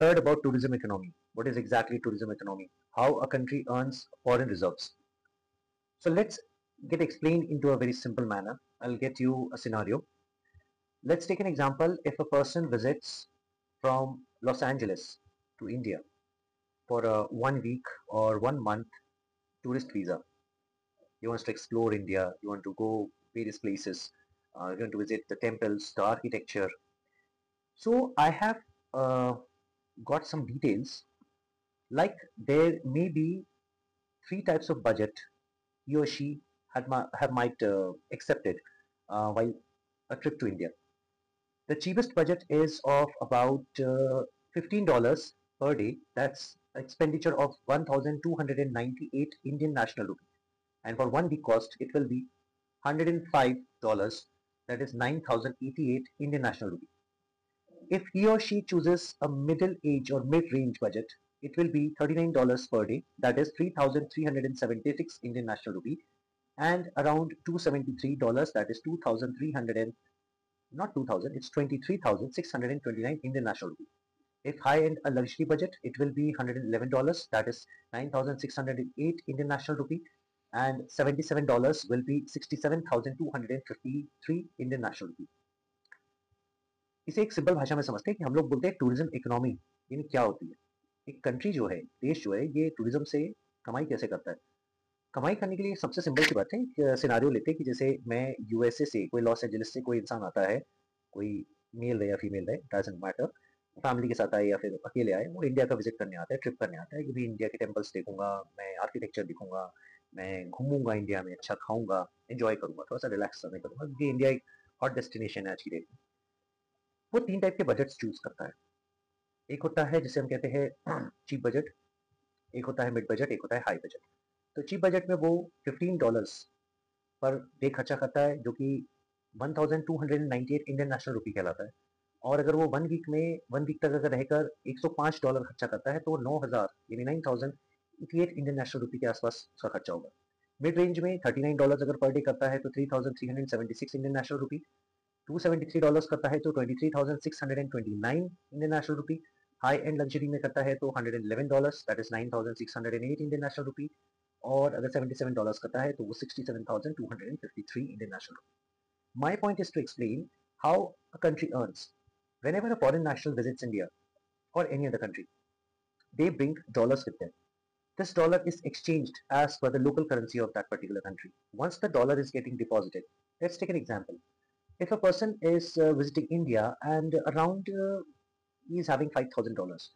heard about tourism economy. What is exactly tourism economy? How a country earns foreign reserves. So let's get explained into a very simple manner. I'll get you a scenario. Let's take an example. If a person visits from Los Angeles to India for a 1 week or 1 month tourist visa, he wants to explore India, you want to go various places, you want to visit the temples, the architecture. So I have got some details, like there may be three types of budget he or she have might accepted while a trip to India. The cheapest budget is of about $15 per day. That's expenditure of 1,298 Indian national rupee. And for 1 week cost, it will be $105. That is 9,088 Indian national rupee. If he or she chooses a middle age or mid-range budget, it will be $39 per day. That is 3,376 Indian national rupee, and around $273. That is 2,300 and not 2,000. It's 23,629 Indian national rupee. If high-end a luxury budget, it will be $111. That is 9,608 Indian national rupee, and $77 will be 67,253 Indian national rupee. इसे एक simple भाषा में समझते हैं कि हम लोग बोलते हैं टूरिज्म इकोनॉमी, यानी क्या होती है। एक कंट्री जो है, देश जो है, ये टूरिज्म से कमाई कैसे करता है। कमाई करने के लिए सबसे सिंपल सी बात है, एक सिनारियो लेते हैं कि जैसे मैं यूएसए से, कोई लॉस एंजलिस से कोई इंसान आता है, कोई मेल रहे या फीमेल रहे, डजंट मैटर, फैमिली के साथ आए या फिर अकेले आए, वो इंडिया का विजिट करने आता है, ट्रिप करने आता है कि भाई इंडिया के टेम्पल्स देखूंगा, मैं आर्किटेक्चर दिखूंगा, मैं घूमूंगा इंडिया में, अच्छा खाऊंगा, एंजॉय करूंगा, थोड़ा सा रिलैक्स करने करूंगा, क्योंकि इंडिया एक हॉट डेस्टिनेशन है आज की डेट में। वो तीन टाइप के बजट्स चूज करता है। एक होता है जिसे हम कहते हैं चीप बजट, एक होता है मिड बजट, एक होता है हाई बजट। तो चीप बजट में वो $15 पर डे खर्चा करता है, जो कि 1,298 इंडियन नेशनल रुपी कहलाता है। और अगर वो 1 वीक में 1 वीक तक अगर रहकर $105 खर्चा करता है, तो 9,000 यानी 9,088 इंडियन नेशनल रुपी के आसपास उसका खर्चा होगा। मिड रेंज में $39 अगर पर डे करता है तो 3,376 इंडियन नेशनल रुपी, $273 करता है तो 23,629 Indian national rupee, high and luxury में करता है तो $111, दैट इज 9,608 इंडियन नेशनल रुपी, और अगर $77 करता है तो वो 67,253 Indian national rupee. My point is to explain how a country earns. Whenever a foreign national visits India or any other country, they bring dollars with them. This dollar is exchanged as per the local currency of that particular country. Once the dollar is getting deposited, let's take an example. If a person is visiting India and around he is having $5,000,